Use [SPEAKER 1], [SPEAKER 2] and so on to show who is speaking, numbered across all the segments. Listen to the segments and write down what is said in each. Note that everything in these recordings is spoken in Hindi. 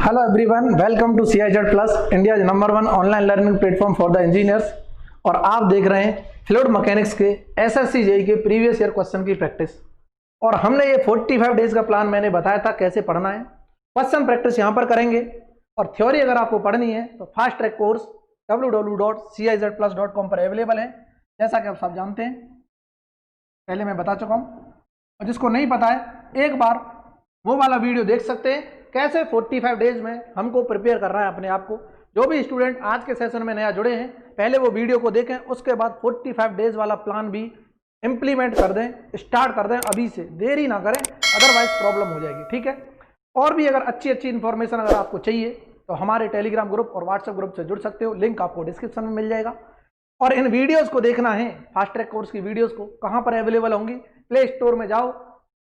[SPEAKER 1] Hello everyone, welcome to CIZ Plus, India's #1 online learning platform for the engineers. और आप देख रहे हैं फ्लूइड मैकेनिक्स के एसएससी जेईई के प्रीवियस ईयर क्वेश्चन की प्रैक्टिस। और हमने ये 45 डेज का प्लान मैंने बताया था कैसे पढ़ना है। क्वेश्चन प्रैक्टिस यहाँ पर करेंगे और थ्योरी अगर आपको पढ़नी है तो फास्ट ट्रैक कोर्स www.cizplus.com पर अवेलेबल है, जैसा कि आप सब जानते हैं, पहले मैं बता चुका हूँ। और जिसको नहीं पता है एक बार वो वाला वीडियो देख सकते हैं, कैसे 45 डेज में हमको प्रिपेयर करना है अपने आप को। जो भी स्टूडेंट आज के सेशन में नया जुड़े हैं, पहले वो वीडियो को देखें, उसके बाद 45 डेज वाला प्लान भी इंप्लीमेंट कर दें, स्टार्ट कर दें अभी से, देरी ना करें, अदरवाइज प्रॉब्लम हो जाएगी। ठीक है। और भी अगर अच्छी इन्फॉर्मेशन अगर आपको चाहिए तो हमारे टेलीग्राम ग्रुप और व्हाट्सएप ग्रुप से जुड़ सकते हो, लिंक आपको डिस्क्रिप्शन में मिल जाएगा। और इन वीडियोस को देखना है, फास्ट ट्रैक कोर्स की वीडियोस को कहाँ पर अवेलेबल होंगी, प्ले स्टोर में जाओ,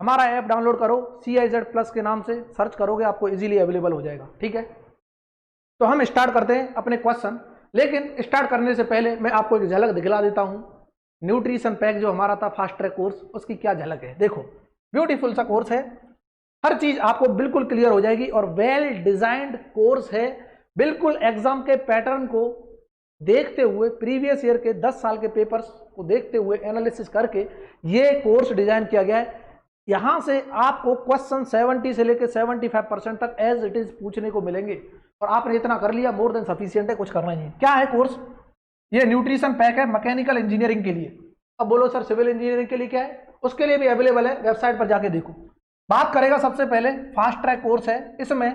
[SPEAKER 1] हमारा ऐप डाउनलोड करो, CIZ प्लस के नाम से सर्च करोगे, आपको इजीली अवेलेबल हो जाएगा। ठीक है। तो हम स्टार्ट करते हैं अपने क्वेश्चन, लेकिन स्टार्ट करने से पहले मैं आपको एक झलक दिखला देता हूं। न्यूट्रिशन पैक जो हमारा था फास्ट ट्रैक कोर्स, उसकी क्या झलक है। देखो, ब्यूटीफुल सा कोर्स है, हर चीज आपको बिल्कुल क्लियर हो जाएगी और वेल डिजाइंड कोर्स है। बिल्कुल एग्जाम के पैटर्न को देखते हुए, प्रीवियस ईयर के 10 साल के पेपर्स को देखते हुए एनालिसिस करके ये कोर्स डिजाइन किया गया है। यहां से आपको क्वेश्चन 70 से लेकर 75% तक एज इट इज पूछने को मिलेंगे और आपने इतना कर लिया, मोर देन सफिशिएंट है, कुछ करना ही है। क्या है कोर्स? ये न्यूट्रिशन पैक है मैकेनिकल इंजीनियरिंग के लिए। अब बोलो सर सिविल इंजीनियरिंग के लिए क्या है? उसके लिए भी अवेलेबल है, वेबसाइट पर जाके देखो। बात करेगा सबसे पहले फास्ट ट्रैक कोर्स है, इसमें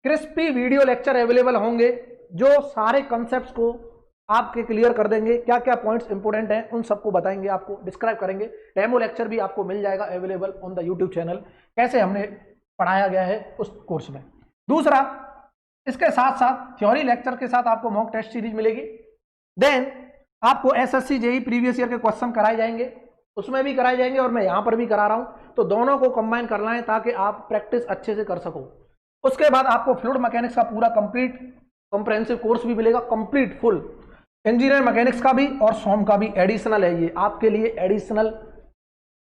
[SPEAKER 1] क्रिस्पी वीडियो लेक्चर अवेलेबल होंगे जो सारे कंसेप्ट को आपके क्लियर कर देंगे। क्या क्या पॉइंट्स इंपोर्टेंट हैं उन सबको बताएंगे, आपको डिस्क्राइब करेंगे। डेमो लेक्चर भी आपको मिल जाएगा available on the YouTube channel, कैसे हमने पढ़ाया गया है उस कोर्स में। दूसरा, इसके साथ साथ थ्योरी लेक्चर के साथ आपको मॉक टेस्ट सीरीज मिलेगी। देन आपको एसएससी जेईई प्रीवियस ईयर के क्वेश्चन कराए जाएंगे, उसमें भी कराए जाएंगे और मैं यहाँ पर भी करा रहा हूँ, तो दोनों को कंबाइन करना है ताकि आप प्रैक्टिस अच्छे से कर सको। उसके बाद आपको फ्लूइड मैकेनिक्स का पूरा कंप्लीट कॉम्प्रिहेंसिव कोर्स भी मिलेगा, कंप्लीट फुल। इंजीनियर मैकेनिक्स का भी और सोम का भी एडिशनल है, ये आपके लिए एडिशनल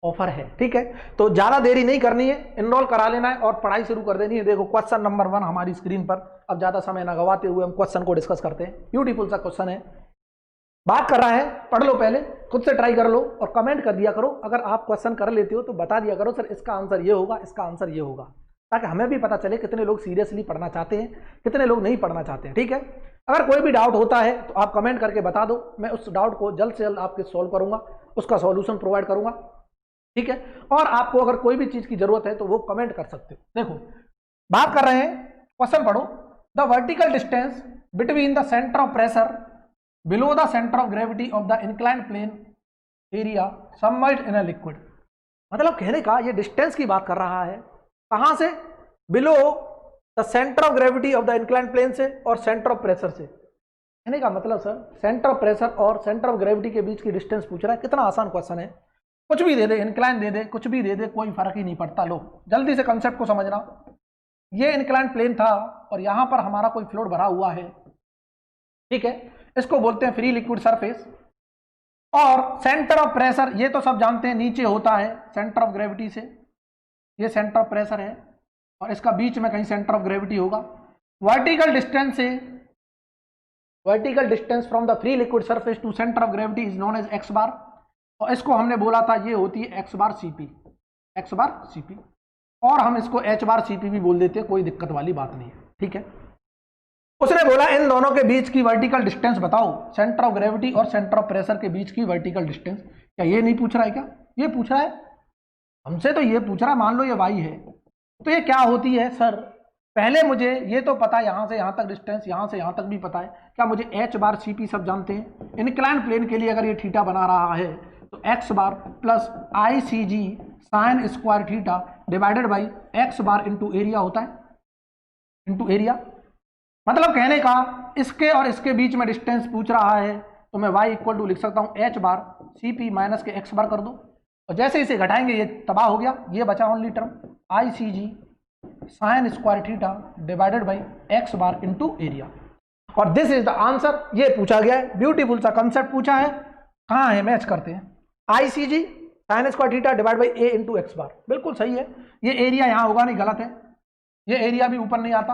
[SPEAKER 1] ऑफर है। ठीक है। तो ज्यादा देरी नहीं करनी है, इनरोल करा लेना है और पढ़ाई शुरू कर देनी है। देखो क्वेश्चन नंबर 1 हमारी स्क्रीन पर। अब ज्यादा समय ना गवाते हुए हम क्वेश्चन को डिस्कस करते हैं। ब्यूटीफुल सा क्वेश्चन है, बात कर रहा है, पढ़ लो, पहले खुद से ट्राई कर लो और कमेंट कर दिया करो। अगर आप क्वेश्चन कर लेते हो तो बता दिया करो, सर इसका आंसर ये होगा, इसका आंसर ये होगा, ताकि हमें भी पता चले कितने लोग सीरियसली पढ़ना चाहते हैं, कितने लोग नहीं पढ़ना चाहते हैं। ठीक है। अगर कोई भी डाउट होता है तो आप कमेंट करके बता दो, मैं उस डाउट को जल्द से जल्द आपके सॉल्व करूंगा, उसका सॉल्यूशन प्रोवाइड करूंगा। ठीक है। और आपको अगर कोई भी चीज की जरूरत है तो वो कमेंट कर सकते हो। देखो बात कर रहे हैं, क्वेश्चन पढ़ो। The vertical distance between the centre of pressure below the centre of gravity of the inclined plain area submerged in a liquid. मतलब कहने का ये डिस्टेंस की बात कर रहा है, कहां से? Below the centre of gravity of the inclined plane से और सेंटर ऑफ प्रेशर से। कहने का मतलब सर सेंटर ऑफ प्रेशर और सेंटर ऑफ ग्रेविटी के बीच की डिस्टेंस पूछ रहा है। कितना आसान क्वेश्चन है, कुछ भी दे दे, इंक्लाइन दे दे, कुछ भी दे दे, कोई फर्क ही नहीं पड़ता। लो जल्दी से कंसेप्ट को समझना। ये इंक्लाइंड प्लेन था और यहां पर हमारा कोई फ्लूइड भरा हुआ है। ठीक है। इसको बोलते हैं फ्री लिक्विड सरफेस। और सेंटर ऑफ प्रेशर ये तो सब जानते हैं, नीचे होता है सेंटर ऑफ ग्रेविटी से। ये सेंटर ऑफ प्रेशर है और इसका बीच में कहीं सेंटर ऑफ ग्रेविटी होगा। वर्टिकल डिस्टेंस से, vertical distance from the free liquid surface to centre of gravity is known as X bar. और इसको हमने बोला था ये होती है X bar CP, X bar CP, और हम इसको एच बार सीपी भी बोल देते हैं, कोई दिक्कत वाली बात नहीं है। ठीक है। उसने बोला इन दोनों के बीच की वर्टिकल डिस्टेंस बताओ, सेंटर ऑफ ग्रेविटी और सेंटर ऑफ प्रेशर के बीच की वर्टिकल डिस्टेंस। क्या ये नहीं पूछ रहा है? क्या ये पूछ रहा है हमसे? तो ये पूछ रहा है, मान लो ये वाई है तो ये क्या होती है सर? पहले मुझे ये तो पता है, यहां से यहां तक डिस्टेंस, यहां से यहां तक भी पता है। क्या मुझे एच बार सीपी सब जानते हैं? इंक्लाइन प्लेन के लिए अगर ये थीटा बना रहा है तो x bar plus ICG sine square theta divided by x bar into area होता है, इंटू एरिया। मतलब कहने का इसके और इसके बीच में डिस्टेंस पूछ रहा है तो मैं y इक्वल टू लिख सकता हूं एच बार सीपी माइनस के एक्स बार कर दो, और जैसे इसे घटाएंगे ये तबाह हो गया, ये बचा only term ICG sine square theta divided by x bar into area. और दिस इज द आंसर। ये पूछा गया है, ब्यूटीफुल सा कंसेप्ट पूछा है। कहाँ है? मैच करते हैं। ICG sine square theta divide by A into X bar, बिल्कुल सही है। ये एरिया यहाँ होगा नहीं, गलत है। ये एरिया भी ऊपर नहीं आता,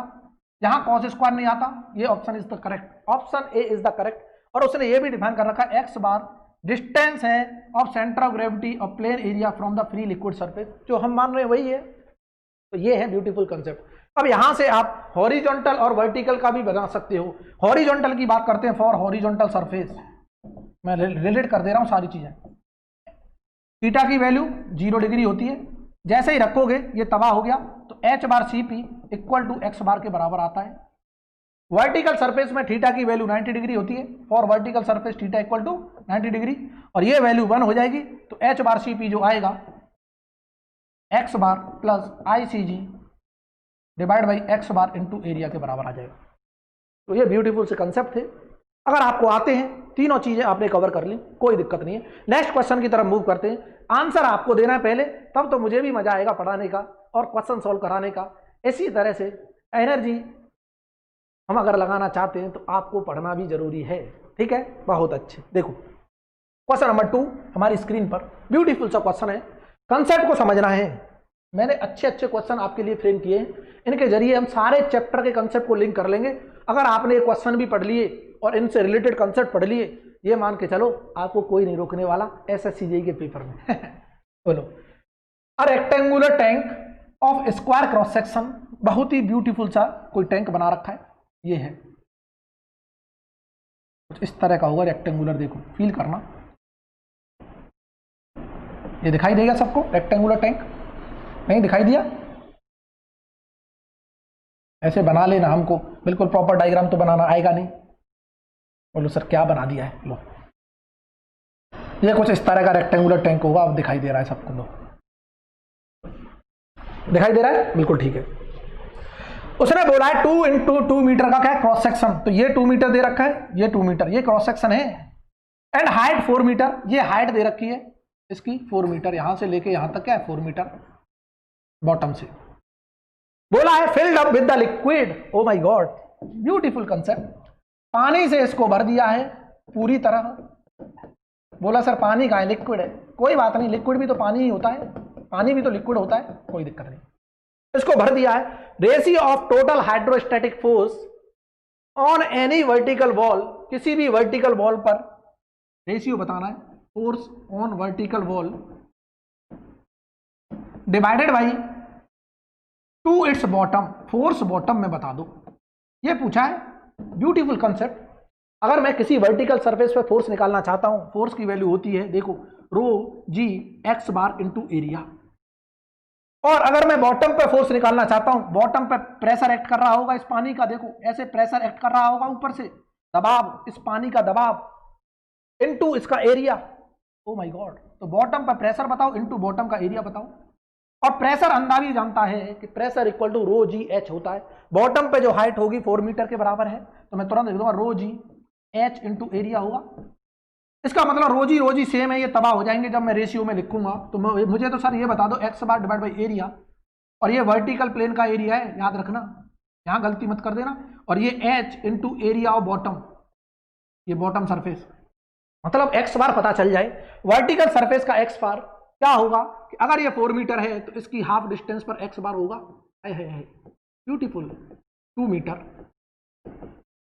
[SPEAKER 1] यहाँ कॉस स्क्वायर नहीं आता, ये option is the correct, option A is the correct. और उसने ये भी डिफाइन कर रखा है एक्स बार डिस्टेंस है of centre of gravity of plain area from the free liquid surface, जो हम मान रहे हैं वही है। तो ये है ब्यूटीफुल कंसेप्ट। अब यहां से आप हॉरिजॉन्टल और वर्टिकल का भी बना सकते हो। हॉरिजॉन्टल की बात करते हैं, फॉर हॉरिजॉन्टल सरफेस मैं रिलेट कर दे रहा हूं सारी चीजें। थीटा की वैल्यू 0 डिग्री होती है, जैसे ही रखोगे ये तबाह हो गया, तो H bar C P equal to X bar के बराबर आता है। वर्टिकल सरफेस में थीटा की वैल्यू 90 डिग्री होती है, for vertical surface theta equal to 90 degree, और ये वैल्यू 1 हो जाएगी, तो एच बार सी पी जो आएगा x bar plus I C G divide by x bar into area के बराबर आ जाएगा। तो ये ब्यूटीफुल से कंसेप्ट थे। अगर आपको आते हैं, तीनों चीजें आपने कवर कर ली, कोई दिक्कत नहीं है। नेक्स्ट क्वेश्चन की तरफ मूव करते हैं। आंसर आपको देना है पहले, तब तो मुझे भी मजा आएगा पढ़ाने का और क्वेश्चन सॉल्व कराने का। इसी तरह से एनर्जी हम अगर लगाना चाहते हैं तो आपको पढ़ना भी जरूरी है, ठीक है। बहुत अच्छे, देखो क्वेश्चन नंबर 2 हमारी स्क्रीन पर, ब्यूटीफुल सा क्वेश्चन है, कंसेप्ट को समझना है। मैंने अच्छे अच्छे क्वेश्चन आपके लिए फ्रेम किए हैं, इनके जरिए हम सारे चैप्टर के कंसेप्ट को लिंक कर लेंगे। अगर आपने ये क्वेश्चन भी पढ़ लिए और इनसे रिलेटेड कंसेप्ट पढ़ लिए, ये मान के चलो आपको कोई नहीं रोकने वाला एसएससी जेईई के पेपर में। बोलो, a rectangular tank of square cross section, बहुत ही ब्यूटीफुल सा कोई टैंक बना रखा है, ये है कुछ इस तरह का होगा रेक्टेंगुलर, देखो फील करना, ये दिखाई देगा सबको रेक्टेंगुलर टैंक? नहीं दिखाई दिया? ऐसे बना लेना, हमको बिल्कुल प्रॉपर डायग्राम तो बनाना आएगा नहीं। बोलो सर क्या बना दिया है, लो ये कुछ इस तरह का रेक्टेंगुलर टैंक होगा, अब दिखाई दे रहा है सबको, लो दिखाई दे रहा है, बिल्कुल ठीक है। उसने बोला है 2 इंटू 2 मीटर का क्या है क्रॉस सेक्शन, तो ये 2 मीटर दे रखा है, ये 2 मीटर, ये क्रॉस सेक्शन है, एंड हाइट 4 मीटर, ये हाइट दे रखी है इसकी 4 मीटर, यहां से लेके यहां तक क्या है 4 मीटर बॉटम से। बोला है filled up with the liquid, O my God beautiful concept, पानी से इसको भर दिया है पूरी तरह। बोला सर पानी का है, लिक्विड है, कोई बात नहीं, लिक्विड भी तो पानी ही होता है, पानी भी तो लिक्विड होता है, कोई दिक्कत नहीं। इसको भर दिया है, ratio of total hydrostatic force on any vertical wall, किसी भी वर्टिकल वॉल पर रेशियो बताना है, force on vertical wall divided by two it's bottom, force bottom में बता दो, ये पूछा है। Beautiful concept. अगर मैं किसी वर्टिकल सरफेस पे फोर्स निकालना चाहता हूं, फोर्स की वैल्यू होती है देखो रो जी एक्स बार इंटू एरिया, और अगर मैं बॉटम पे फोर्स निकालना चाहता हूं, बॉटम पे प्रेशर एक्ट कर रहा होगा इस पानी का, देखो ऐसे प्रेशर एक्ट कर रहा होगा ऊपर से, दबाव, इस पानी का दबाव इनटू इसका एरिया, ओ माय गॉड, तो बॉटम पे प्रेशर बताओ इनटू बॉटम का एरिया बताओ। और प्रेशर अंदाज भी जानता है कि pressure equal to rho g h होता है, बॉटम पे जो हाइट होगी 4 मीटर के बराबर है, तो मैं तुरंत लिख दूंगा रो जी एच इंटू एरिया होगा। इसका मतलब रो जी सेम है, ये तबाह हो जाएंगे जब मैं रेशियो में लिखूंगा। तो मुझे तो सर ये बता दो x bar divide by area, और ये वर्टिकल प्लेन का एरिया है, याद रखना, यहां गलती मत कर देना, और ये H into area of bottom, ये बॉटम सरफेस, मतलब एक्स बार पता चल जाए। वर्टिकल सरफेस का एक्स बार क्या होगा कि अगर ये 4 मीटर है तो इसकी हाफ डिस्टेंस पर एक्स बार होगा, है ब्यूटीफुल 2 मीटर।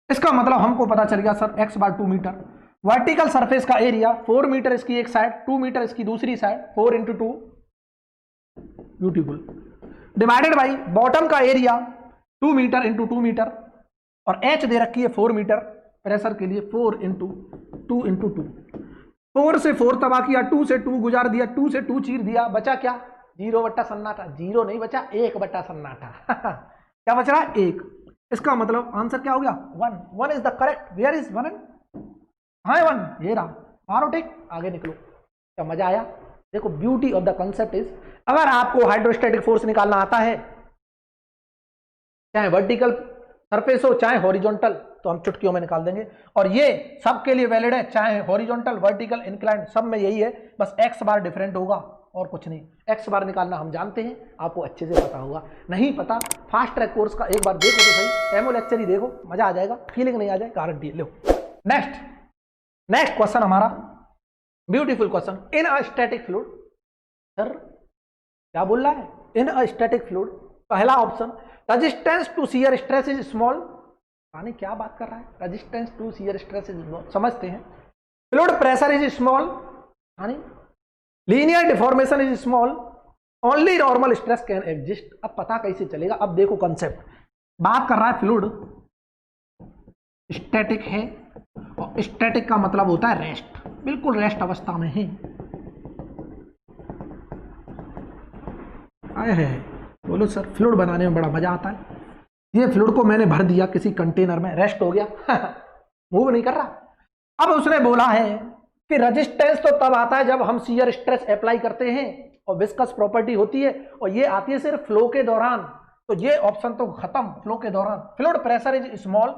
[SPEAKER 1] इसका मतलब हमको पता चल गया सर एक्स बार 2 मीटर। वर्टिकल सरफेस का एरिया 4 मीटर इसकी एक साइड, 2 मीटर इसकी दूसरी side, 4 into 2, beautiful, divided by bottom का एरिया 2 मीटर इंटू 2 मीटर, और एच दे रखी है 4 मीटर प्रेशर के लिए, 4 इंटू 2 इंटू 2, 4 से 4 तबाह किया, 2 से 2 गुजार दिया, 2 से 2 चीर दिया, बचा क्या 0 बट्टा सन्नाटा, 0 नहीं बचा 1 बट्टा सन्नाटा। क्या बच रहा है 1। इसका मतलब आंसर क्या हो गया 1 is the correct. Where is 1? हाँ 1 ये रहा, मारो टिक, आगे निकलो। क्या मजा आया? देखो beauty of the concept is, अगर आपको हाइड्रोस्टैटिक फोर्स निकालना आता है, चाहे वर्टिकल सरफेस हो चाहे हॉरिजॉन्टल, तो हम चुटकियों में निकाल देंगे, और ये सबके लिए वैलिड है, चाहे हॉरिजॉन्टल वर्टिकल इंक्लाइंड, सब में यही है, बस एक्स बार डिफरेंट होगा और कुछ नहीं। एक्स बार निकालना हम जानते हैं, आपको अच्छे से पता होगा। नहीं पता फास्ट ट्रैक कोर्स का एक बार देखो तो सही, एमओ लेक्चर ही देखो, मजा आ जाएगा, फीलिंग नहीं आ जाए गारंटी। लो नेक्स्ट क्वेश्चन हमारा beautiful question, in a static fluid. Sir क्या बोल रहा है? इन अ स्टैटिक फ्लूइड, पहला option, resistance to shear stress is small. यानी क्या बात कर रहा है, resistance to shear stress is small, समझते हैं। फ्लूइड प्रेशर इज स्मॉल, यानी linear deformation is small, only normal stress can exist. अब पता कैसे चलेगा, अब देखो कंसेप्ट, बात कर रहा है फ्लूइड स्टैटिक है, और स्टैटिक का मतलब होता है रेस्ट, बिल्कुल रेस्ट अवस्था में है। आए है, बोलो सर फ्लूइड बनाने में बड़ा मजा आता है। ये फ्लूइड को मैंने भर दिया किसी कंटेनर में, रेस्ट हो गया मूव नहीं कर रहा। अब उसने बोला है कि रेजिस्टेंस तो तब आता है जब हम शियर स्ट्रेस अप्लाई करते हैं, और विस्कस प्रॉपर्टी होती है, और ये आती है सिर्फ फ्लो के दौरान। तो ये ऑप्शन तो खत्म, फ्लो के दौरान। Fluid pressure is small.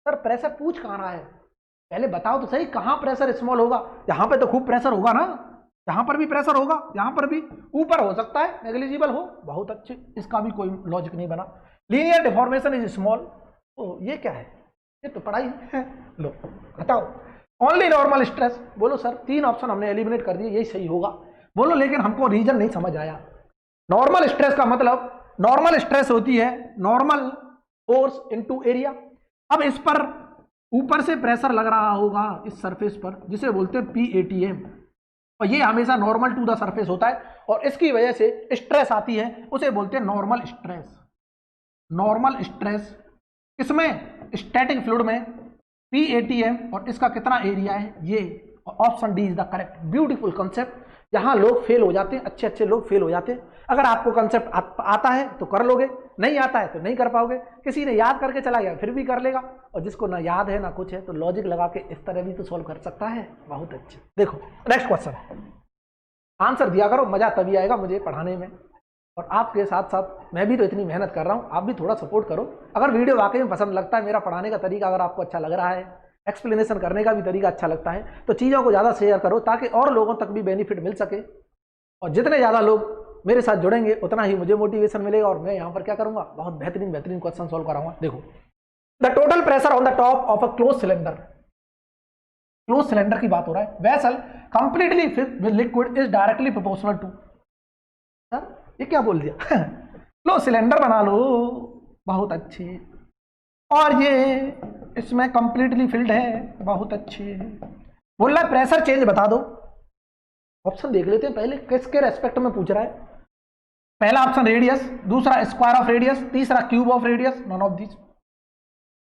[SPEAKER 1] Sir pressure पूछ कहाँ रहा है, पहले बताओ तो सही, कहाँ प्रेशर स्मॉल होगा? यहाँ पे तो खूब प्रेशर होगा ना, यहाँ पर भी प्रेशर होगा, यहाँ पर भी, ऊपर हो सकता है नेग्लिजिबल हो, बहुत अच्छे, इसका भी कोई लॉजिक नहीं बना। लीनियर डिफॉर्मेशन इज स्मॉल, तो ये क्या है, ये तो पढ़ाई है। लो हटाओ, ओनली नॉर्मल स्ट्रेस। बोलो सर तीन ऑप्शन हमने एलिमिनेट कर दिए, यही सही होगा। बोलो लेकिन हमको रीजन नहीं समझ आया। नॉर्मल स्ट्रेस का मतलब, नॉर्मल स्ट्रेस होती है नॉर्मल फोर्स इनटू एरिया। अब इस पर ऊपर से प्रेशर लग रहा होगा इस सरफेस पर, जिसे बोलते हैं PATM, और ये हमेशा नॉर्मल टू द सरफेस होता है, और इसकी वजह से स्ट्रेस आती है, उसे बोलते हैं नॉर्मल स्ट्रेस। नॉर्मल स्ट्रेस इसमें स्टैटिक फ्लूइड में PATM, और इसका कितना एरिया है ये, option D is the correct. Beautiful concept, यहाँ लोग फेल हो जाते हैं, अच्छे अच्छे लोग फेल हो जाते हैं। अगर आपको कंसेप्ट आता है तो कर लोगे, नहीं आता है तो नहीं कर पाओगे। किसी ने याद करके चला गया फिर भी कर लेगा, और जिसको ना याद है ना कुछ है तो लॉजिक लगा के इस तरह भी तो सॉल्व कर सकता है। बहुत अच्छे। देखो नेक्स्ट क्वेश्चन, आंसर दिया करो, मजा तभी आएगा मुझे पढ़ाने में, और आपके साथ साथ मैं भी तो इतनी मेहनत कर रहा हूँ, आप भी थोड़ा सपोर्ट करो। अगर वीडियो वाकई में पसंद लगता है, मेरा पढ़ाने का तरीका अगर आपको अच्छा लग रहा है, एक्सप्लेनेशन करने का भी तरीका अच्छा लगता है, तो चीज़ों को ज़्यादा शेयर करो ताकि और लोगों तक भी बेनिफिट मिल सके। और जितने ज़्यादा लोग मेरे साथ जुड़ेंगे उतना ही मुझे मोटिवेशन मिलेगा, और मैं यहाँ पर क्या करूँगा, बहुत बेहतरीन बेहतरीन क्वेश्चन सॉल्व कराऊंगा। देखो, the total pressure on the top of a close cylinder, close cylinder की बात हो रहा है, vessel completely filled with liquid is directly proportional to. Sir ये क्या बोल दिया क्लोज सिलेंडर बना लो, बहुत अच्छे, और ये इसमें कंप्लीटली फिल्ड है, बहुत अच्छे। बोल रहा है प्रेशर चेंज बता दो। ऑप्शन देख लेते हैं पहले, किसके रेस्पेक्ट में पूछ रहा है। पहला ऑप्शन रेडियस, दूसरा स्क्वायर ऑफ रेडियस, तीसरा cube of radius, none of this.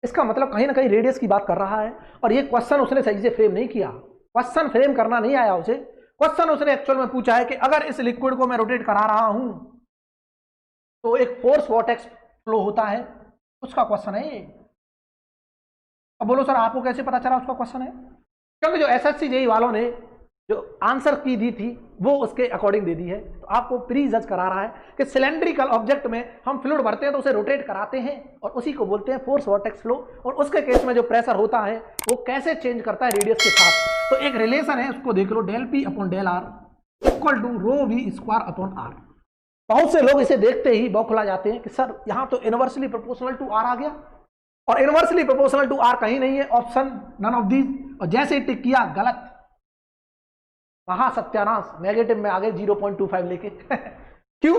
[SPEAKER 1] इसका मतलब कहीं ना कहीं रेडियस की बात कर रहा है, और ये क्वेश्चन उसने सही से फ्रेम नहीं किया, क्वेश्चन फ्रेम करना नहीं आया उसे। क्वेश्चन उसने एक्चुअल में पूछा है कि अगर इस लिक्विड को मैं रोटेट करा रहा हूं तो एक फोर्स वॉर्टेक्स फ्लो होता है, उसका क्वेश्चन है ये। अब बोलो सर आपको कैसे पता चला उसका क्वेश्चन है? क्योंकि जो SSC JEE वालों ने जो आंसर की दी थी वो उसके अकॉर्डिंग दे दी है। तो आपको प्री जज करा रहा है कि सिलेंड्रिकल ऑब्जेक्ट में हम फ्लूइड भरते हैं तो उसे रोटेट कराते हैं, और उसी को बोलते हैं फोर्स वॉर्टेक्स फ्लो। और उसके केस में जो प्रेशर होता है वो कैसे चेंज करता है रेडियस के साथ। तो एक रिलेशन है, उसको देख लो, del P upon del R equal to rho V square upon R। बहुत से लोग इसे देखते ही बौखला जाते हैं कि सर यहाँ तो इनवर्सली प्रोपोर्शनल टू R आ गया, और इनवर्सली प्रोपोर्शनल टू R कहीं नहीं है, ऑप्शन नन ऑफ दीज। और जैसे ही टिक किया गलत, वहां सत्यानाश, नेगेटिव में आ गए 0.25 लेके क्यों?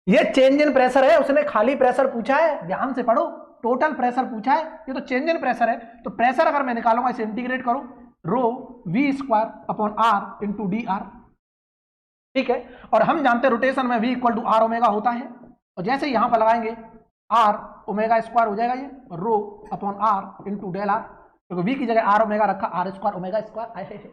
[SPEAKER 1] ये चेंज इन प्रेशर है, उसने खाली प्रेशर पूछा है, ध्यान से पढ़ो, टोटल प्रेशर पूछा है, ये तो चेंज इन प्रेशर है। तो प्रेशर अगर मैं निकालूंगा, इसे इंटीग्रेट करो, रो V square upon R into DR, ठीक है। और हम जानते हैं रोटेशन में V equal to R omega होता है, और जैसे यहां पर लगाएंगे R ओमेगा स्क्वायर हो जाएगा ये, rho upon R into del R, क्योंकि V की जगह R ओमेगा रखा, R square omega square,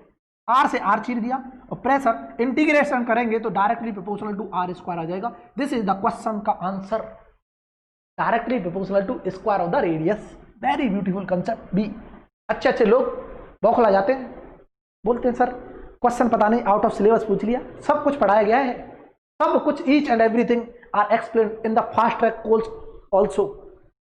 [SPEAKER 1] R से R चीर दिया, और प्रेशर इंटीग्रेशन करेंगे तो directly proportional to R square आ जाएगा। दिस इज द क्वेश्चन का answer, directly proportional to square of the radius. Very beautiful concept B. अच्छे अच्छे लोग बौखला जाते हैं, बोलते हैं सर क्वेश्चन पता नहीं, आउट ऑफ सिलेबस पूछ लिया। सब कुछ पढ़ाया गया है, सब कुछ, each and everything are explain in the fast track course also.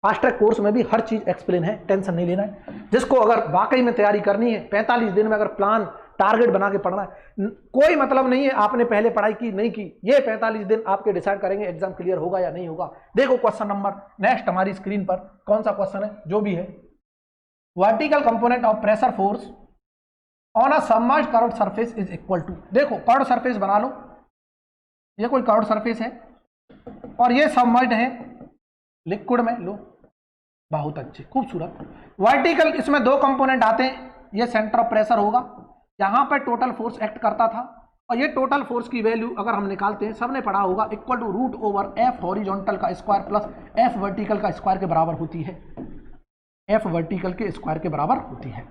[SPEAKER 1] Fast track course में भी हर चीज एक्सप्लेन है, टेंशन नहीं लेना है। जिसको अगर वाकई में तैयारी करनी है, 45 दिन में अगर प्लान टारगेट बना के पढ़ना है, कोई मतलब नहीं है आपने पहले पढ़ाई की नहीं की, ये 45 दिन आपके डिसाइड करेंगे एग्जाम क्लियर होगा या नहीं होगा। देखो क्वेश्चन नंबर नेक्स्ट हमारी स्क्रीन पर कौन सा क्वेश्चन है, जो भी है। Vertical component of pressure force on a submerged curved surface is equal to. देखो कर्व्ड सरफेस बना लो, ये कोई कर्व्ड सरफेस है और ये सबमर्ज्ड है, लिक्विड में लो, बहुत अच्छे, खूबसूरत। वर्टिकल, इसमें दो कंपोनेंट आते हैं, ये सेंटर ऑफ प्रेशर होगा, यहाँ पर टोटल फोर्स एक्ट करता था, और ये टोटल फोर्स की वैल्यू अगर हम निकालते हैं, सबने पढ़ा होगा, equal to root over F horizontal का स्क्वायर प्लस एफ वर्टिकल का स्क्वायर के बराबर होती है, एफ वर्टिकल के स्क्वायर के बराबर होती है।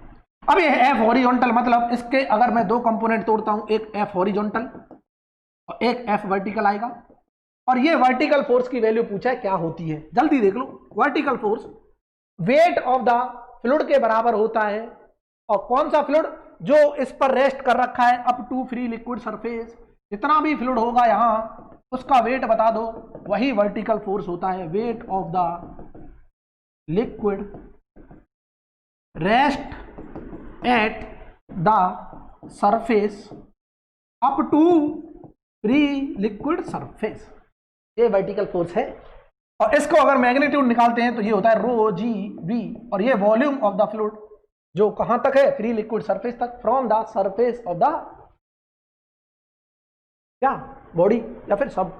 [SPEAKER 1] अब ये एफ हॉरिजॉन्टल मतलब इसके अगर मैं दो कंपोनेंट तोड़ता हूं, एक एफ हॉरिजॉन्टल और एक एफ वर्टिकल आएगा, और ये वर्टिकल फोर्स की वैल्यू पूछा है क्या होती है, जल्दी देख लो। Vertical force weight of the fluid के बराबर होता है, और कौन सा फ्लूइड, जो इस पर रेस्ट कर रखा है up to free liquid surface, जितना भी फ्लूइड होगा यहां उसका वेट बता दो, वही वर्टिकल फोर्स होता है। Weight of the liquid rest at the surface up to free liquid surface, ये वर्टिकल फोर्स है। और इसको अगर मैग्नीट्यूड निकालते हैं तो ये होता है रो जी वी, और ये वॉल्यूम ऑफ द फ्लूइड जो कहां तक है, फ्री लिक्विड सरफेस तक, from the surface of the क्या बॉडी या फिर सब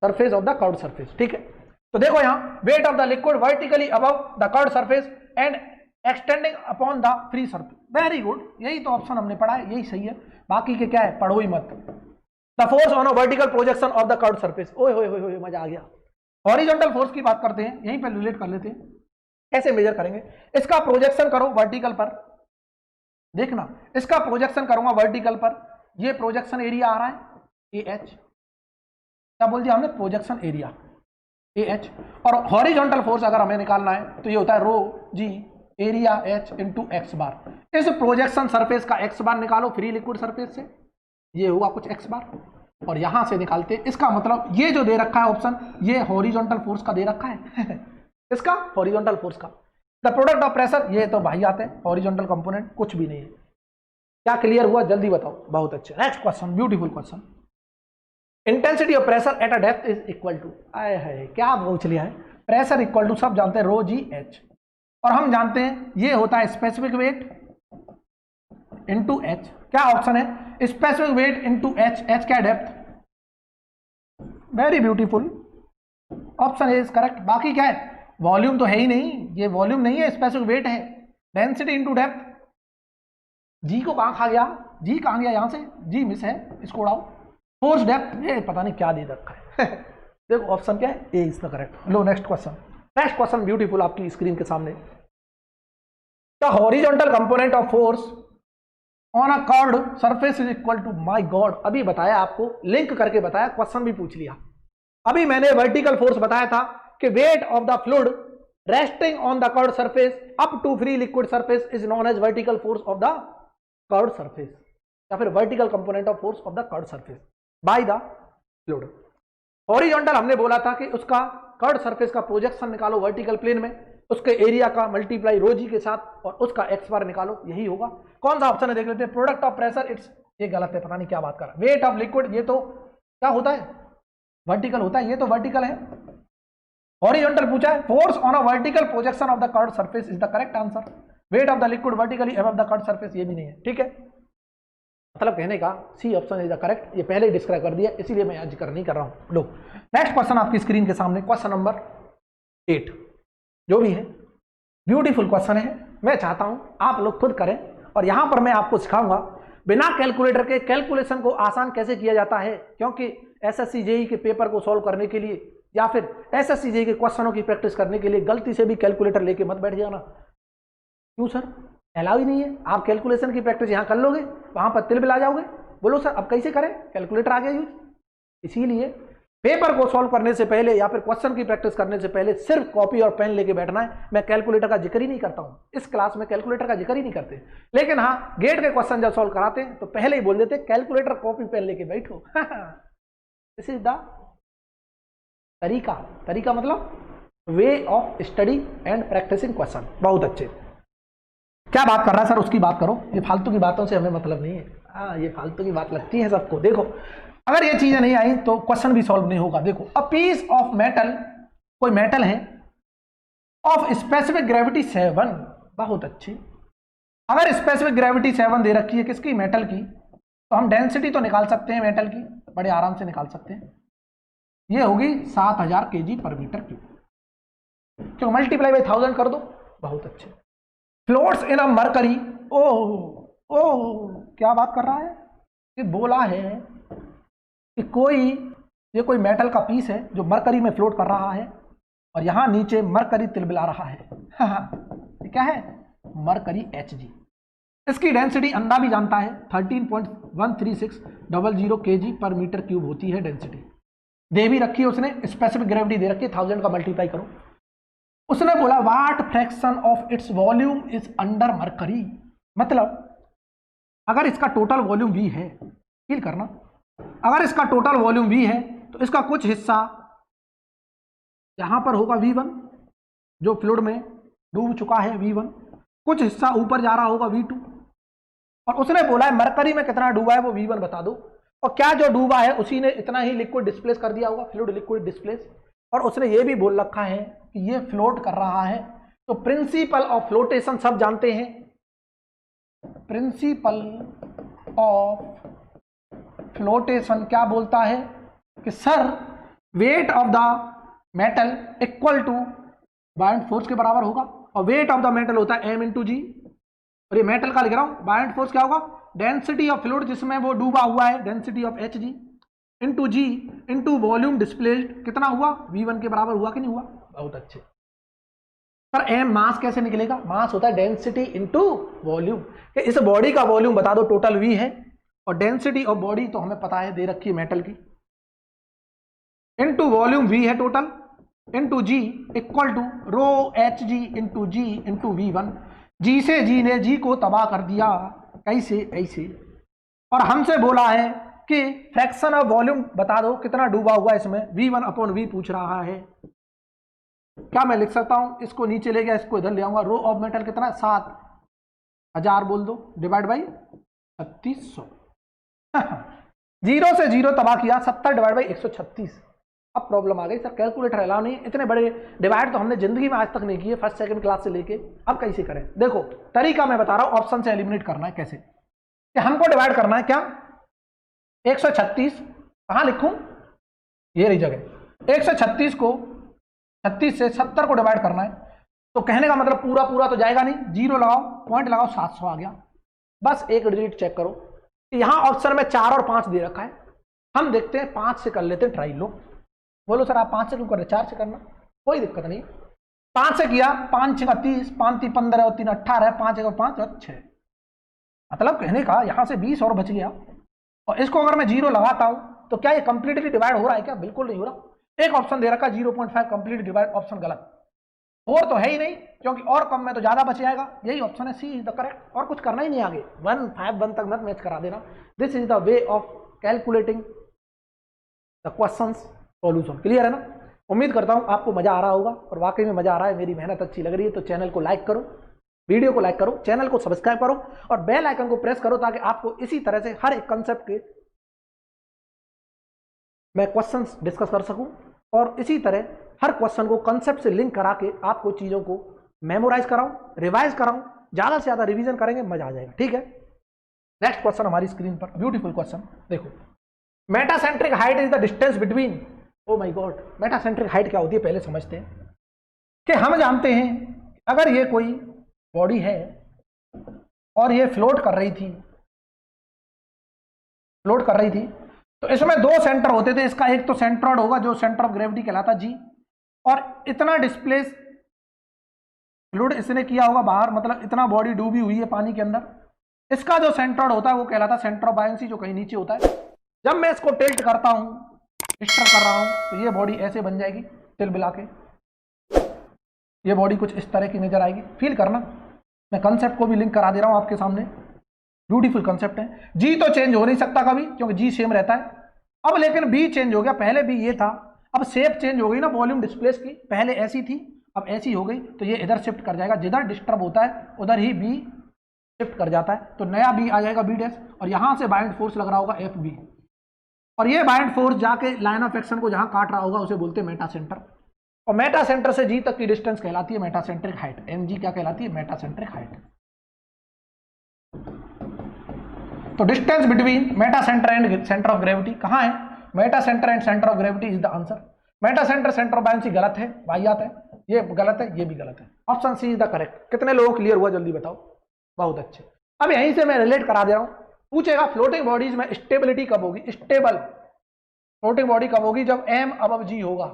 [SPEAKER 1] surface of the curved surface. ठीक है, तो देखो यहां weight of the liquid vertically above the curved surface and extending upon the free surface. Very good, यही तो ऑप्शन हमने पढ़ा है, यही सही है, बाकी के क्या है पढ़ो ही मत। The force on a vertical projection of the curved surface, ओए होए होए मजा आ गया। हॉरिजॉन्टल फोर्स की बात करते हैं, यहीं पर रिलेट कर लेते हैं, कैसे मेजर करेंगे। इसका प्रोजेक्शन करो वर्टिकल पर, देखना इसका प्रोजेक्शन करूंगा वर्टिकल पर, ये प्रोजेक्शन एरिया आ रहा है ए एच, क्या बोल दिया हमने, प्रोजेक्शन एरिया ए एच, और हॉरिजॉन्टल फोर्स अगर हमें निकालना है तो ये होता है रो जी एरिया एच इंटू एक्स बार। इस प्रोजेक्शन सरफेस का एक्स बार निकालो फ्री लिक्विड सरफेस से, ये होगा कुछ एक्स बार, और यहां से निकालते, इसका मतलब ये जो दे रखा है ऑप्शन, ये हॉरिजॉन्टल फोर्स का दे रखा है इसका हॉरिजॉन्टल फोर्स का। द प्रोडक्ट ऑफ प्रेशर, ये तो भाई आते हैं हॉरिजॉन्टल कंपोनेंट, कुछ भी नहीं है। क्या क्लियर हुआ, जल्दी बताओ, बहुत अच्छे। Next question, beautiful question. Intensity of pressure at a depth is equal to, आए है क्या पूछ लिया है, प्रेशर इक्वल टू सब जानते हैं रो जी एच, और हम जानते हैं ये होता है स्पेसिफिक वेट इंटू एच। क्या ऑप्शन है, specific weight into H, H क्या depth, very beautiful, option is correct. बाकी क्या है, वॉल्यूम तो है ही नहीं, ये वॉल्यूम नहीं है, स्पेसिफिक वेट है, डेंसिटी इंटू डेप्थ। जी को कहां खा गया, जी कहां गया, यहां से जी मिस है, इसको उड़ाओ। फोर्स डेप्थ, ये पता नहीं क्या दे रखा है देखो ऑप्शन क्या है, ए इज द करेक्ट। लो next question, next question beautiful आपकी स्क्रीन के सामने। The horizontal component of force on a curved surface is equal to, my god अभी बताया आपको, लिंक करके बताया, क्वेश्चन भी पूछ लिया। अभी मैंने वर्टिकल फोर्स बताया था कि weight of the fluid resting on the curved surface up to free liquid surface is known as vertical force of the curved surface, या फिर vertical component of force of the curved surface by the fluid. Horizontal हमने बोला था कि उसका कर्व्ड सरफेस का प्रोजेक्शन निकालो वर्टिकल प्लेन में, उसके एरिया का मल्टीप्लाई रो जी के साथ, और उसका एक्स बार निकालो, यही होगा। कौन सा ऑप्शन है देख लेते हैं। प्रोडक्ट ऑफ प्रेशर, इट्स, ये गलत है, पता नहीं क्या बात कर रहा है। वेट ऑफ लिक्विड, ये तो क्या होता है, वर्टिकल होता है, ये तो वर्टिकल है। हॉरिजॉन्टल पूछा है, force on a vertical projection of the curved surface is the correct answer. Weight of the liquid vertically above the curved surface, ये भी नहीं है। ठीक है, मतलब कहने का C option is the correct, ये पहले ही डिस्क्राइब कर दिया, इसीलिए मैं आज जिक्र नहीं कर रहा हूं। लो नेक्स्ट क्वेश्चन आपकी स्क्रीन के सामने, क्वेश्चन नंबर 8 जो भी है, ब्यूटीफुल क्वेश्चन है। मैं चाहता हूं आप लोग खुद करें, और यहां पर मैं आपको सिखाऊंगा बिना कैलकुलेटर के कैलकुलेशन को आसान कैसे किया जाता है, क्योंकि एसएससी जेईई के पेपर को सॉल्व करने के लिए या फिर एसएससी जेईई के क्वेश्चनों की प्रैक्टिस करने के लिए गलती से भी कैलकुलेटर लेके मत बैठ जाना। क्यों सर, अलाउ ही नहीं है। आप कैलकुलेशन की प्रैक्टिस यहाँ कर लोगे, वहां पर तिल बिला जाओगे, बोलो सर अब कैसे करें, कैलकुलेटर आ गया यूज। इसीलिए पेपर को सॉल्व करने से पहले या फिर क्वेश्चन की प्रैक्टिस करने से पहले सिर्फ कॉपी और पेन लेके बैठना है। मैं कैलकुलेटर का जिक्र ही नहीं करता हूं, इस क्लास में कैलकुलेटर का जिक्र ही नहीं करते, लेकिन हाँ गेट के क्वेश्चन जब सॉल्व कराते हैं तो पहले ही बोल देते कैलकुलेटर कॉपी पेन लेके बैठो दिस इज द तरीका। तरीका मतलब way of study and practicing question. बहुत अच्छे, क्या बात कर रहा है सर, उसकी बात करो, ये फालतू की बातों से हमें मतलब नहीं है। हाँ ये फालतू की बात लगती है सबको। देखो अगर ये चीजें नहीं आई तो क्वेश्चन भी सॉल्व नहीं होगा। देखो अ पीस ऑफ मेटल, कोई मेटल है ऑफ स्पेसिफिक ग्रेविटी 7, बहुत अच्छी। अगर स्पेसिफिक ग्रेविटी 7 दे रखी है किसकी, मेटल की, तो हम डेंसिटी तो निकाल सकते हैं मेटल की, बड़े आराम से निकाल सकते हैं। ये होगी 7000 kg/m3। क्यों मल्टीप्लाई बाई 1000 कर दो, बहुत अच्छे। फ्लोट्स इन अ मरकरी, ओह ओह क्या बात कर रहा है, कि बोला है कि ये कोई मेटल का पीस है जो मरकरी में फ्लोट कर रहा है और यहां नीचे मरकरी तिलबिला रहा है। ये क्या है, मरकरी Hg। इसकी डेंसिटी अंडा भी जानता है 13.13600 kg पर मीटर क्यूब होती है डेंसिटी। दे भी रखी है उसने, स्पेसिफिक ग्रेविटी दे रखी है, 1000 का मल्टीप्लाई करो। उसने बोला what fraction of its volume is under mercury, मतलब अगर इसका टोटल वॉल्यूम V है, फील करना, अगर इसका टोटल वॉल्यूम V है तो इसका कुछ हिस्सा यहां पर होगा V1 जो फ्लूइड में डूब चुका है V1, कुछ हिस्सा ऊपर जा रहा होगा V2, और उसने बोला है मरकरी में कितना डूबा है वो V1 बता दो, और क्या जो डूबा है उसी ने इतना ही लिक्विड डिस्प्लेस कर दिया होगा, फ्लूइड लिक्विड डिस्प्लेस, और उसने ये भी बोल रखा है कि ये फ्लोट कर रहा है। तो प्रिंसिपल ऑफ फ्लोटेशन सब जानते हैं, प्रिंसिपल ऑफ फ्लोटेशन क्या बोलता है कि sir weight of the metal equal to buoyant force के बराबर होगा, और वेट ऑफ द मेटल होता है m इंटू जी, और ये मेटल का लिख रहा हूं, बायंट फोर्स क्या होगा, डेंसिटी ऑफ फ्लूइड जिसमें वो डूबा हुआ है, density of Hg into g into volume displaced, कितना हुआ V1 के बराबर हुआ कि नहीं हुआ, बहुत अच्छे। पर m मास कैसे निकलेगा, मास होता है डेंसिटी इंटू वॉल्यूम, इस बॉडी का वॉल्यूम बता दो टोटल V है, और डेंसिटी ऑफ बॉडी तो हमें पता है दे रखी है मेटल की, इंटू वॉल्यूम V है total, into g equal to rho Hg into g into V1। G से जी ने जी को तबाह कर दिया, कैसे ऐसे, और हमसे बोला है कि फ्रैक्शन ऑफ वॉल्यूम बता दो कितना डूबा हुआ इसमें, V1 अपॉन V पूछ रहा है। क्या मैं लिख सकता हूं, इसको नीचे ले गया, इसको इधर ले आऊंगा, रो ऑफ मेटल कितना 7000 बोल दो, डिवाइड बाई 3600, 0 से 0 तबाह किया, 70 डिवाइड बाई 136। अब प्रॉब्लम आ गई, सर कैलकुलेटर अलाउ नहीं, इतने बड़े डिवाइड तो हमने जिंदगी में आज तक नहीं किए, फर्स्ट सेकंड क्लास से लेके, अब कैसे करें। देखो तरीका मैं बता रहा हूं, ऑप्शन से एलिमिनेट करना है कैसे, कि हमको डिवाइड करना है क्या 136, कहां लिखूं, ये रही जगह, 136 को 36 से 70 को डिवाइड करना है, तो कहने का मतलब पूरा पूरा तो जाएगा नहीं, 0 लगाओ, पॉइंट लगाओ, 700 आ गया। बस एक डिजिट चेक करो, यहां ऑप्शन में 4 और 5 दे रखा है, हम देखते हैं 5 से कर लेते हैं ट्राई। लो बोलो सर आप 5 से क्यों कर रहे, 4 से करना, कोई दिक्कत नहीं। 5 से किया, 5 6 30, 5 3 15 और 3 18, 5 1 5 और 6, मतलब कहने का यहां से 20 और बच गया। और इसको अगर मैं 0 लगाता हूं तो क्या ये कंप्लीटली डिवाइड हो रहा है क्या, बिल्कुल नहीं हो रहा। एक ऑप्शन दे रखा 0.5 कंप्लीट डिवाइड, ऑप्शन गलत, और तो है ही नहीं, क्योंकि और कम में तो ज्यादा बच जाएगा, यही ऑप्शन है, सी इज द करेक्ट, और कुछ करना ही नहीं आगे, 1 5 1 तक मत मैच करा देना। This is the way of calculating the questions solution, clear है ना। उम्मीद करता हूं आपको मजा आ रहा होगा, और वाकई में मजा आ रहा है, मेरी मेहनत अच्छी लग रही है, तो चैनल को लाइक करो, वीडियो को लाइक करो, चैनल को सब्सक्राइब करो, और बेल आइकन को प्रेस करो, ताकि आपको इसी तरह से हर एक कंसेप्ट के मैं क्वेश्चंस डिस्कस कर सकूं, और इसी तरह हर क्वेश्चन को कंसेप्ट से लिंक करा के आपको चीजों को मेमोराइज कराऊं, रिवाइज कराऊं, ज्यादा से ज्यादा रिवीजन करेंगे, मजा आ जाएगा, ठीक है। नेक्स्ट क्वेश्चन हमारी स्क्रीन पर, ब्यूटीफुल क्वेश्चन देखो, metacentric height is the distance between, O my God, metacentric height क्या होती है पहले समझते हैं। कि हम जानते हैं अगर ये कोई बॉडी है और ये फ्लोट कर रही थी, तो इसमें 2 सेंटर होते थे, इसका एक तो सेंट्रॉइड होगा जो सेंटर ऑफ ग्रेविटी कहलाता जी, और इतना डिस्प्लेस फ्लूइड इसने किया होगा बाहर, मतलब इतना बॉडी डूबी हुई है पानी के अंदर, इसका जो सेंट्रॉइड होता है वो कहलाता है सेंटर ऑफ बायंसी, जो कहीं नीचे होता है। जब मैं इसको टिल्ट करता हूं, डिस्टर्ब कर रहा हूं, तो ये बॉडी ऐसे बन जाएगी, तिल मिला के ये बॉडी कुछ इस तरह की नजर आएगी, फील करना, मैं कंसेप्ट को भी लिंक करा दे रहा हूं आपके सामने, ब्यूटीफुल कंसेप्ट है। जी तो चेंज हो नहीं सकता कभी, क्योंकि जी सेम रहता है। अब लेकिन बी चेंज हो गया, पहले भी ये था, अब शेप चेंज हो गई ना वॉल्यूम डिस्प्लेस की, पहले ऐसी थी अब ऐसी हो गई, तो ये इधर शिफ्ट कर जाएगा, जिधर डिस्टर्ब होता है उधर ही बी शिफ्ट कर जाता है, तो नया बी आ जाएगा बी डैश, और यहां से बाइंड फोर्स लग रहा होगा एफ बी, और ये बाइंड फोर्स जाके लाइन ऑफ एक्शन को जहां काट रहा होगा उसे बोलते हैं मेटा सेंटर, और मेटा सेंटर से जी तक की डिस्टेंस कहलाती है मेटासेंट्रिक हाइट, एम जी क्या कहलाती है, मेटासेंट्रिक हाइट। तो distance between Meta centre and centre of gravity कहां है, Meta centre and centre of gravity is the answer. Meta centre centre of buoyancy गलत है, वाहियात है, ये गलत है, ये भी गलत है। Option C is the correct. कितने लोगों को क्लियर हुआ जल्दी बताओ? बहुत अच्छे। अब यहीं से मैं रिलेट करा दे रहा हूं। पूछेगा फ्लोटिंग बॉडीज में स्टेबिलिटी कब होगी? स्टेबल फ्लोटिंग बॉडी कब होगी? जब m अबव g होगा,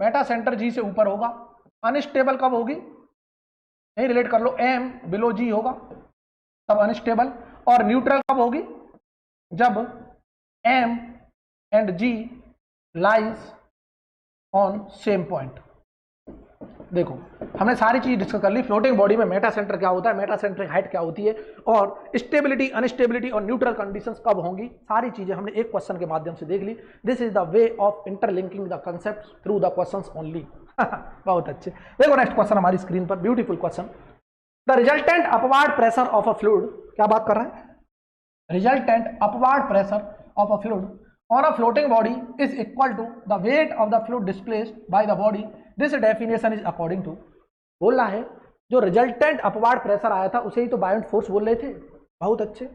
[SPEAKER 1] मेटा सेंटर g से ऊपर होगा। अनस्टेबल कब होगी? यही रिलेट कर लो, m बिलो g होगा तब अनस्टेबल। और न्यूट्रल कब होगी? जब m and g lies on same point. देखो हमने सारी चीज डिस्कस कर ली। फ्लोटिंग बॉडी में मेटा सेंटर क्या होता है, मेटा सेंट्रिक हाइट क्या होती है, और स्टेबिलिटी, अनस्टेबिलिटी और न्यूट्रल कंडीशंस कब होंगी, सारी चीजें हमने एक क्वेश्चन के माध्यम से देख ली। This is the way of interlinking the concept through the questions only. बहुत अच्छे। देखो नेक्स्ट क्वेश्चन हमारी स्क्रीन पर, beautiful question. The resultant upward pressure of a fluid, क्या बात कर रहे हैं? Resultant upward pressure of a fluid on a floating body is equal to the weight of the fluid displaced by the body. This definition is according to, बोल रहा है जो रिजल्टेंट अपवार्ड प्रेशर आया था उसे ही तो बायोंट फोर्स बोल रहे थे। बहुत अच्छे।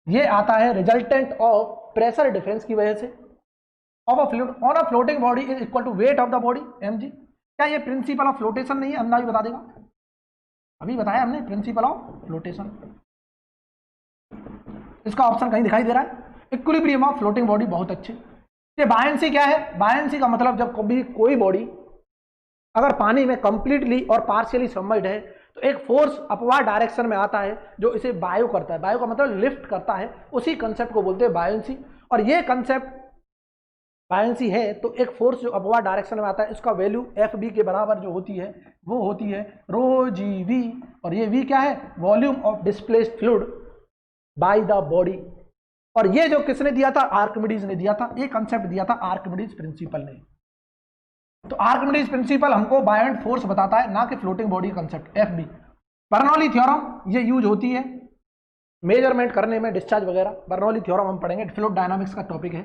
[SPEAKER 1] ये आता है रिजल्टेंट ऑफ प्रेशर डिफरेंस की वजह से of a fluid on a floating body is equal to weight of the body mg। क्या ये प्रिंसिपल ऑफ फ्लोटेशन नहीं है? अंदा भी बता देगा, अभी बताया हमने प्रिंसिपल ऑफ फ्लोटेशन। इसका ऑप्शन कहीं दिखाई दे रहा है, इक्विलिब्रियम ऑफ फ्लोटिंग बॉडी। बहुत अच्छे। ये बायंसी क्या है? बायंसी का मतलब जब कभी कोई बॉडी अगर पानी में कंप्लीटली और पार्शियली सबमर्ज्ड है तो एक फोर्स अपवार्ड डायरेक्शन में आता है जो इसे बायो करता है। बायो का मतलब लिफ्ट करता है, उसी कंसेप्ट को बोलते हैं बायंसी। और ये कंसेप्ट बायंसी है तो एक फोर्स जो अपवार्ड डायरेक्शन में आता है इसका वैल्यू एफ बी के बराबर जो होती है वो होती है रो जी वी। और ये वी क्या है? Volume of displaced fluid by the body. और ये जो किसने दिया था? आर्किमिडीज ने दिया था। ये कंसेप्ट दिया था आर्किमिडीज प्रिंसिपल ने। तो आर्किमिडीज प्रिंसिपल हमको बायोंट फोर्स बताता है, ना कि floating body concept F B. Bernoulli theorem ये यूज होती है मेजरमेंट करने में, डिस्चार्ज वगैरह। बर्नौली थ्योरम हम पढ़ेंगे, फ्लूइड डायनामिक्स का टॉपिक है।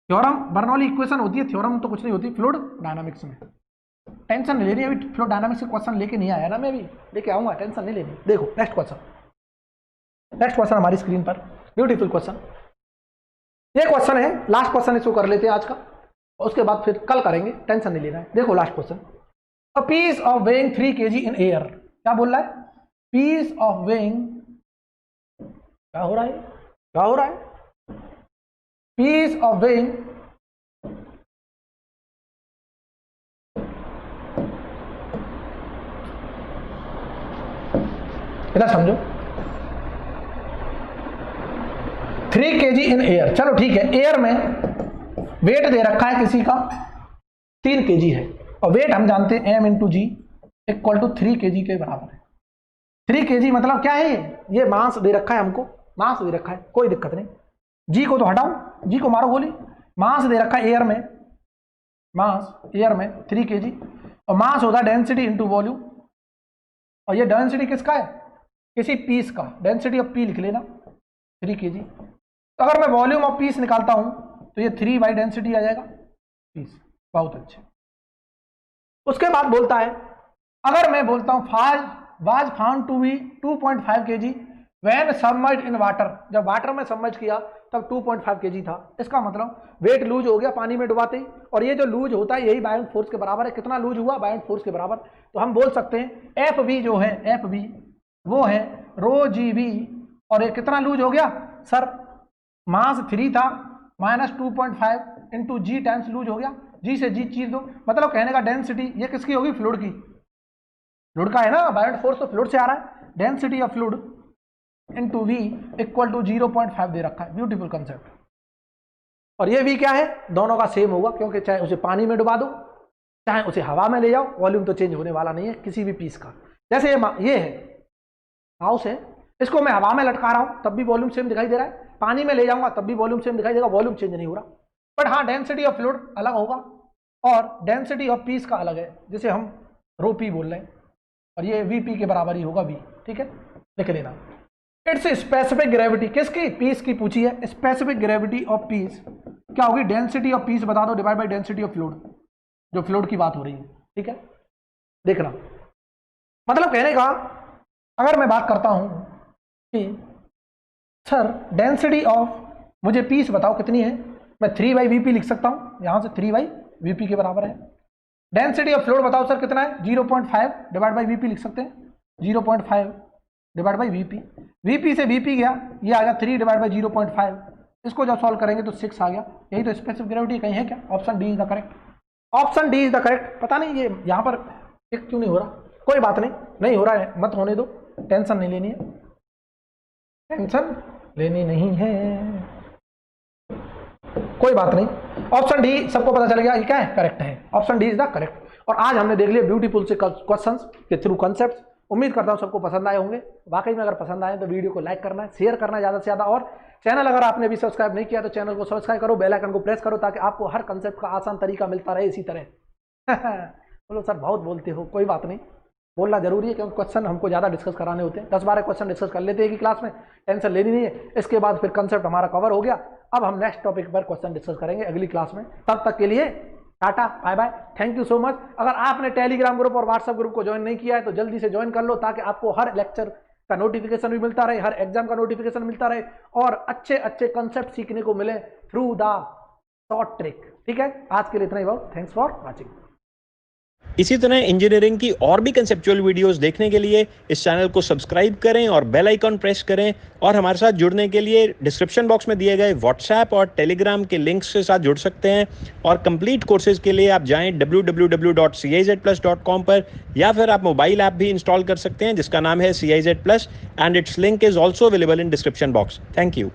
[SPEAKER 1] थ्योरम बर्नौली इक्वेशन होती है, थ्योरम तो कुछ नहीं होती फ्लूइड डायनामिक्स में। टेंशन नहीं लेनी, अभी फ्लूइड डायनामिक्स के क्वेश्चन लेके नहीं आया ना, मैं भी लेके आऊंगा, टेंशन नहीं लेनी। देखो नेक्स्ट क्वेश्चन, नेक्स्ट क्वेश्चन हमारी स्क्रीन पर, ब्यूटीफुल क्वेश्चन। ये क्वेश्चन है, लास्ट क्वेश्चन इसको कर लेते हैं आज का, उसके बाद फिर कल करेंगे, टेंशन नहीं लेना है। देखो last question, a piece of weighing 3 kg in air. क्या बोल रहा है? पीस ऑफ वेइंग, क्या हो रहा है, क्या हो रहा है? पीस ऑफ वेइंग इधर समझो, 3 kg इन एयर। चलो ठीक है, एयर में वेट दे रखा है किसी का 3 kg है, और वेट हम जानते हैं m into g equal to 3 kg के बराबर है। 3 kg मतलब क्या है? ये मास दे रखा है हमको, मास दे रखा है, कोई दिक्कत नहीं। जी को तो हटाओ, जी को मारो गोली। मास दे रखा है एयर में, मास एयर में 3 kg, और मास होता है डेंसिटी इंटू वॉल्यूम। और ये डेंसिटी किसका है? किसी पीस का। डेंसिटी ऑफ पी लिख लेना 3 kg। तो अगर मैं वॉल्यूम ऑफ पीस निकालता हूं तो ये 3 बाई डेंसिटी आ जाएगा पीस। बहुत अच्छे। उसके बाद बोलता है, अगर मैं बोलता हूं was found to be 2.5 kg when submerged in water. जब वाटर में सबमर्ज किया तब 2.5 kg था। इसका मतलब वेट लूज हो गया पानी में डुबाते ही, और ये जो लूज होता है यही बायोंट फोर्स के बराबर है। कितना लूज हुआ? बायोंट फोर्स के बराबर। तो हम बोल सकते हैं एफ बी जो है, एफ बी वो है रो जी वी, और ये कितना लूज हो गया सर? मास 3 था माइनस 2.5 इंटू जी टाइम्स लूज हो गया। जी से जी चीज दो, मतलब कहने का डेंसिटी ये किसकी होगी? फ्लूइड की। फ्लूइड का है ना, बायोंट फोर्स तो फ्लूइड से आ रहा है। Density of fluid into V equal to 0.5 दे रखा है। Beautiful concept. और ये वी क्या है? दोनों का सेम होगा, क्योंकि चाहे उसे पानी में डुबा दो चाहे उसे हवा में ले जाओ, वॉल्यूम तो चेंज होने वाला नहीं है किसी भी पीस का। जैसे ये है हाउस है, इसको मैं हवा में लटका रहा हूं तब भी वॉल्यूम सेम दिखाई दे रहा है, पानी में ले जाऊंगा तब भी वॉल्यूम सेम दिखाई देगा, वॉल्यूम चेंज नहीं हो रहा। बट हाँ, डेंसिटी ऑफ फ्लूइड अलग होगा और डेंसिटी ऑफ पीस का अलग है, जिसे हम रो पी बोल रहे हैं, और ये वी पी के बराबर ही होगा वी। ठीक है, लिख लेना। इट्स स्पेसिफिक ग्रेविटी, किसकी? पीस की पूछी है। स्पेसिफिक ग्रेविटी ऑफ पीस क्या होगी? डेंसिटी ऑफ पीस बता दो divide by density of fluid, जो फ्लूइड की बात हो रही है। ठीक है, देखना मतलब कहने का, अगर मैं बात करता हूं कि सर डेंसिटी ऑफ मुझे पीस बताओ कितनी है, मैं 3 बाई वी पी लिख सकता हूं, यहां से 3 बाई वी पी के बराबर है। डेंसिटी ऑफ फ्लूइड बताओ सर कितना है, 0.5 डिवाइड बाई वीपी लिख सकते हैं, 0.5 डिवाइड बाई वीपी। वीपी से वीपी गया, ये आ गया 3 डिवाइड बाई 0.5। इसको जब सॉल्व करेंगे तो 6 आ गया। यही तो स्पेसिफिक ग्रेविटी कहीं है क्या? Option D is the correct, option D is the correct. पता नहीं ये यहाँ पर एक क्यों नहीं हो रहा, कोई बात नहीं, नहीं हो रहा है मत होने दो, टेंशन नहीं लेनी है, टेंशन लेनी नहीं है, कोई बात नहीं। ऑप्शन डी सबको पता चल गया, ये क्या है? करेक्ट है, option D is the correct. और आज हमने देख लिया ब्यूटीफुल से क्वेश्चंस के थ्रू कॉन्सेप्ट्स। उम्मीद करता हूं सबको पसंद आए होंगे। वाकई में अगर पसंद आए तो वीडियो को लाइक करना है, शेयर करना है ज़्यादा से ज़्यादा, और चैनल अगर आपने भी सब्सक्राइब नहीं किया तो चैनल को सब्सक्राइब करो, बेल आइकन को प्रेस करो ताकि आपको हर कंसेप्ट का आसान तरीका मिलता रहे इसी तरह। बोलो सर बहुत बोलते हो, कोई बात नहीं, बोलना जरूरी है क्योंकि क्वेश्चन हमको ज़्यादा डिस्कस कराने होते हैं। 10-12 क्वेश्चन डिस्कस कर लेते हैं कि क्लास में, टेंशन लेनी नहीं है। इसके बाद फिर कंसेप्ट हमारा कवर हो गया, अब हम नेक्स्ट टॉपिक पर क्वेश्चन डिस्कस करेंगे अगली क्लास में। तब तक के लिए tata bye bye, thank you so much. अगर आपने टेलीग्राम ग्रुप और व्हाट्सएप ग्रुप को ज्वाइन नहीं किया है तो जल्दी से ज्वाइन कर लो ताकि आपको हर लेक्चर का नोटिफिकेशन भी मिलता रहे, हर एग्जाम का नोटिफिकेशन मिलता रहे, और अच्छे अच्छे कंसेप्ट सीखने को मिले थ्रू द शॉर्ट ट्रिक। ठीक है, आज के लिए इतना ही बहुत, थैंक्स फॉर वॉचिंग।
[SPEAKER 2] इसी तरह इंजीनियरिंग की और भी कंसेप्चुअल वीडियोस देखने के लिए इस चैनल को सब्सक्राइब करें और बेल आइकॉन प्रेस करें, और हमारे साथ जुड़ने के लिए डिस्क्रिप्शन बॉक्स में दिए गए व्हाट्सएप और टेलीग्राम के लिंक्स के साथ जुड़ सकते हैं। और कंप्लीट कोर्सेज के लिए आप जाएं www.cizplus.com पर, या फिर आप मोबाइल ऐप भी इंस्टॉल कर सकते हैं जिसका नाम है CIZ Plus, and it's link is also available in description box. Thank you.